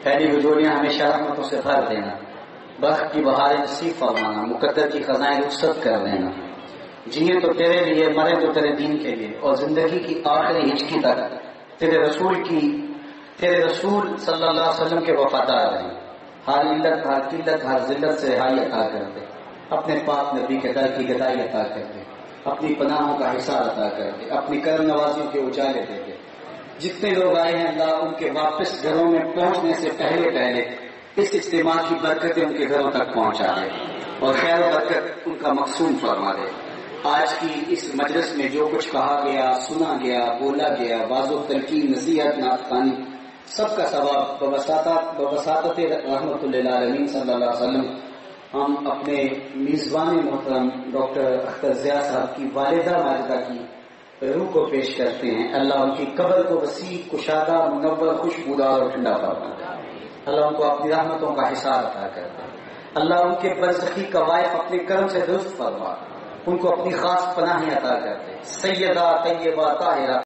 Speaker 3: پہلی ہجوریاں ہمیشہ رحمتوں سے بھر دینا، بخت کی بہاریں نصیب فرمانا، مقدر کی خزائیں رخصت کر دینا، جیے تو تیرے لیے، مرے تو تیرے دین کے لیے، اور زندگی کی آخری ہچکی تک تیرے رسول صلی اللہ علیہ وسلم کے وفادار رہیں، ہر علت ہر قلت ہر ذلت سے رہائی عطا کرتے، اپنے پاک نبی کے در کی گدائی عطا کرتے، اپنی پناہوں کا حصار عطا کرتے، اپنی کرم نوازیوں کے اجالے دیتے۔ جتنے لوگ آئے ہیں اللہ ان کے واپس گھروں میں پہنچنے سے پہلے اس اجتماع کی برکتیں ان کے گھروں تک پہنچا دے اور خیر و برکت ان کا مقصود فرما دے۔ آج کی اس مجلس میں جو کچھ کہا گیا، سنا گیا، بولا گیا، واض و تلقین، نصیحت، نعت خوانی، سب کا ثواب بواسطت رحمت للعالمین صلی اللہ علیہ وسلم ہم اپنے میزبان محترم ڈاکٹر اختر ضیاء صاحب کی والدہ ماجدہ کی روح کو پیش کرتے ہیں۔ اللہ ان کی قبر کو وسیع، کشادہ، منور، خوشبودار اور ٹھنڈا فرما دے۔ اللہ ان کو اپنی رحمتوں کا حصار عطا کرتا ہے۔ اللہ ان کے برزخی قوائف اپنے کرم سے درست فرما، ان کو اپنی خاص پناہیں عطا کرتے۔ سیدہ طیبہ طاہرہ